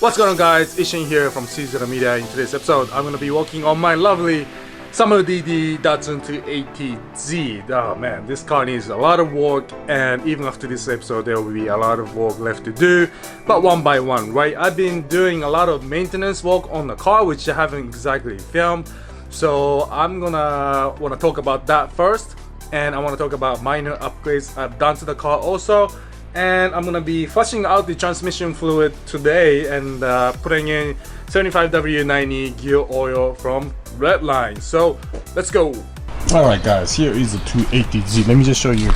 What's going on, guys? Ishin here from CZeroMedia. In today's episode, I'm going to be working on my lovely Summer DD Datsun 280Z. Oh man, this car needs a lot of work, and even after this episode there will be a lot of work left to do, but one by one, right? I've been doing a lot of maintenance work on the car which I haven't exactly filmed, so I'm gonna want to talk about that first, and I want to talk about minor upgrades I've done to the car also. And I'm gonna be flushing out the transmission fluid today and putting in 75W90 gear oil from Redline. So let's go. Alright guys, here is the 280Z. Let me just show you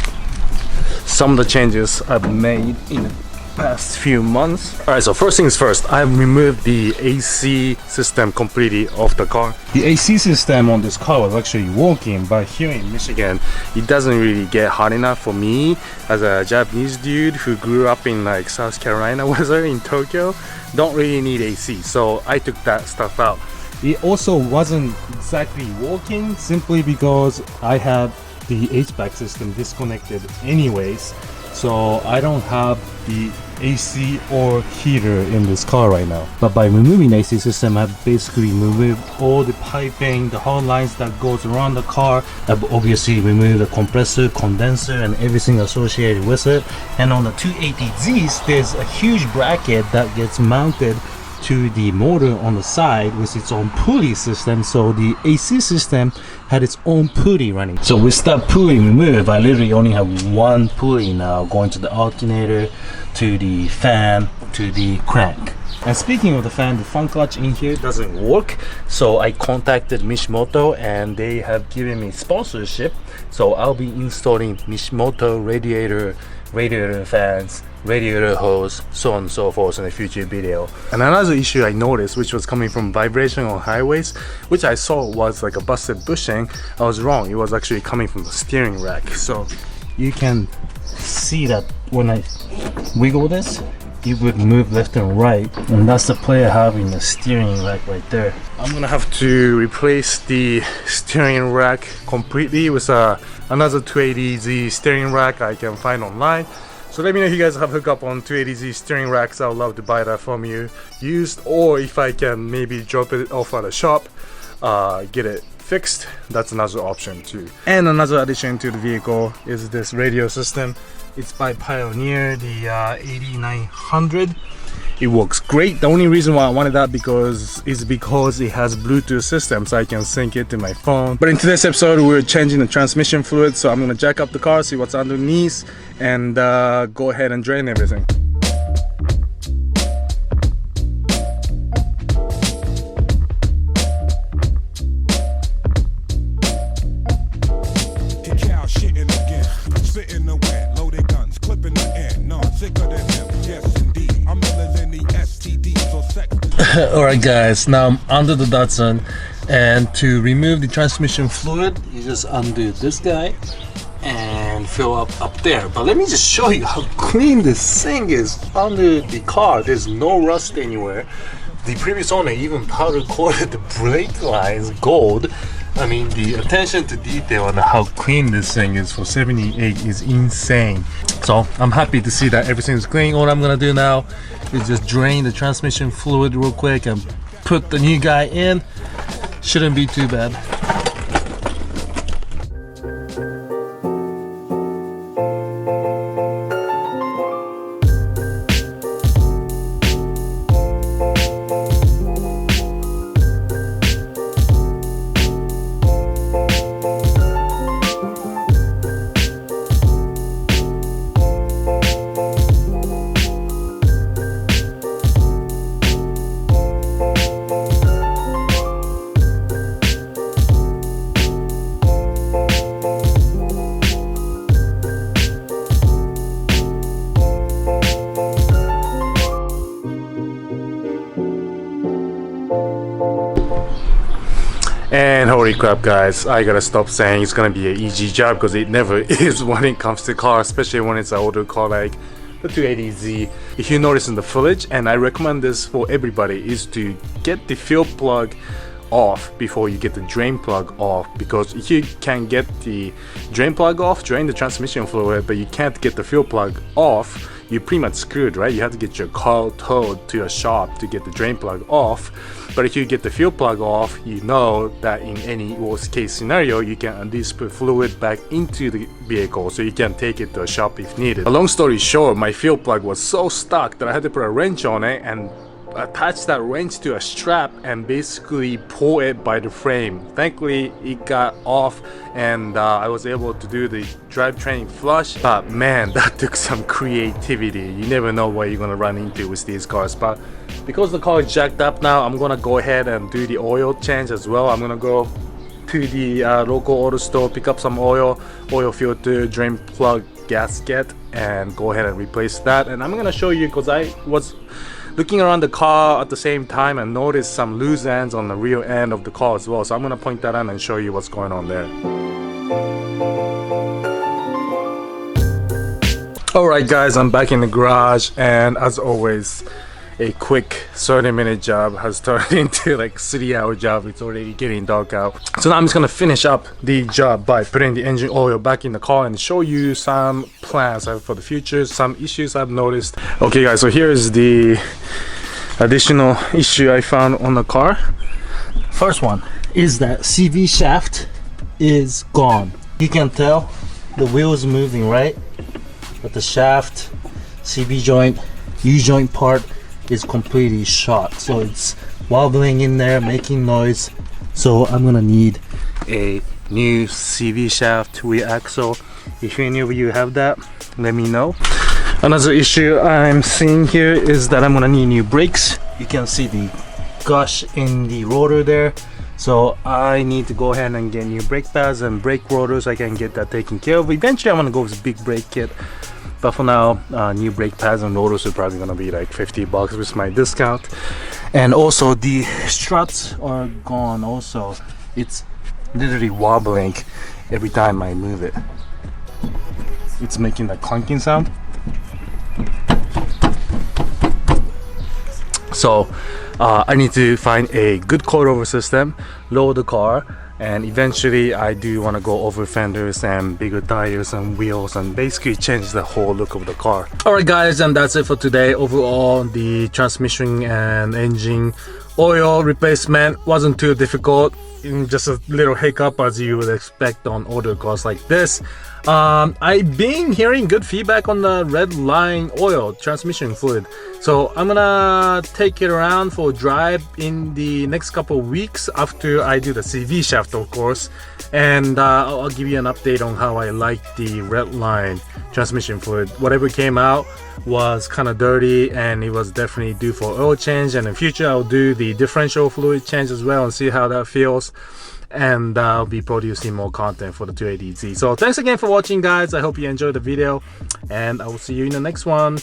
some of the changes I've made in the past few months. Alright, so first things first, I've removed the AC system completely off the car. The AC system on this car was actually working, but here in Michigan it doesn't really get hot enough for me as a Japanese dude who grew up in like South Carolina weather in Tokyo. Don't really need AC, so I took that stuff out. It also wasn't exactly working simply because I had the HVAC system disconnected anyways, so I don't have the AC or heater in this car right now. But by removing the AC system, I've basically removed all the piping, the hot lines that goes around the car. I've obviously removed the compressor, condenser, and everything associated with it. And on the 280Zs, there's a huge bracket that gets mounted to the motor on the side with its own pulley system, so the AC system had its own pulley running. So with that pulley removed, I literally only have one pulley now going to the alternator, to the fan, to the crank. And speaking of the fan clutch in here doesn't work, so I contacted Mishimoto and they have given me sponsorship, so I'll be installing Mishimoto radiator fans, radiator hose, so on and so forth in a future video. And another issue I noticed, which was coming from vibration on highways, which I saw was like a busted bushing. I was wrong, it was actually coming from the steering rack. So you can see that when I wiggle this, it would move left and right, and that's the play I have in the steering rack right there. I'm gonna have to replace the steering rack completely with another 280Z steering rack I can find online. So let me know if you guys have hookup on 280Z steering racks. I would love to buy that from you used, or if I can maybe drop it off at a shop, get it fixed. That's another option too. And another addition to the vehicle is this radio system. It's by Pioneer, the 8900. It works great. The only reason why I wanted that is because it has Bluetooth system, so I can sync it to my phone. But in today's episode, we're changing the transmission fluid, so I'm gonna jack up the car, see what's underneath, and go ahead and drain everything. Alright guys, now I'm under the Datsun, and to remove the transmission fluid you just undo this guy and fill up there. But let me just show you how clean this thing is under the car. There's no rust anywhere. The previous owner even powder coated the brake lines gold. I mean, the attention to detail and how clean this thing is for 78 is insane. So I'm happy to see that everything's clean. All I'm gonna do now is just drain the transmission fluid real quick and put the new guy in. Shouldn't be too bad. And holy crap guys, I gotta stop saying it's gonna be an easy job, because it never is when it comes to cars, especially when it's an older car like the 280Z. If you notice in the footage, and I recommend this for everybody, is to get the fuel plug off before you get the drain plug off, because if you can get the drain plug off, drain the transmission fluid, but you can't get the fuel plug off, you're pretty much screwed, right? You have to get your car towed to a shop to get the drain plug off. But if you get the fuel plug off, you know that in any worst case scenario, you can at least put fluid back into the vehicle so you can take it to a shop if needed. A long story short, my fuel plug was so stuck that I had to put a wrench on it and attach that wrench to a strap and basically pull it by the frame. Thankfully it got off and I was able to do the drivetrain flush, but man, that took some creativity. You never know what you're gonna run into with these cars. But because the car is jacked up now, I'm gonna go ahead and do the oil change as well. I'm gonna go to the local auto store, pick up some oil filter, drain plug, gasket, and go ahead and replace that. And I'm gonna show you, because I was looking around the car at the same time and noticed some loose ends on the rear end of the car as well. So I'm gonna point that out and show you what's going on there. Alright guys, I'm back in the garage, and as always, a quick 30-minute job has turned into like 3-hour job. It's already getting dark out. So now I'm just gonna finish up the job by putting the engine oil back in the car and show you some plans I have for the future, some issues I've noticed. Okay guys, so here's the additional issue I found on the car. First one is that CV shaft is gone. You can tell the wheel is moving, right? But the shaft, CV joint, U-joint part is completely shot, so it's wobbling in there, making noise. So I'm gonna need a new CV shaft rear axle. If any of you have that, let me know. Another issue I'm seeing here is that I'm gonna need new brakes. You can see the gush in the rotor there, so I need to go ahead and get new brake pads and brake rotors. I can get that taken care of. Eventually I'm gonna go with a big brake kit, but for now, new brake pads and rotors are probably gonna be like $50 with my discount. And also the struts are gone also. It's literally wobbling every time I move it. It's making that clunking sound. So I need to find a good coilover system, lower the car, and eventually I do want to go over fenders and bigger tires and wheels and basically change the whole look of the car. Alright guys, and that's it for today. Overall, the transmission and engine oil replacement wasn't too difficult. Just a little hiccup as you would expect on older cars like this. I've been hearing good feedback on the redline oil transmission fluid, so I'm gonna take it around for a drive in the next couple of weeks after I do the CV shaft, of course, and I'll give you an update on how I like the redline transmission fluid. Whatever came out was kind of dirty and it was definitely due for oil change, and in future I'll do the differential fluid change as well and see how that feels. And I'll be producing more content for the 280Z. So thanks again for watching guys. I hope you enjoyed the video, and I will see you in the next one.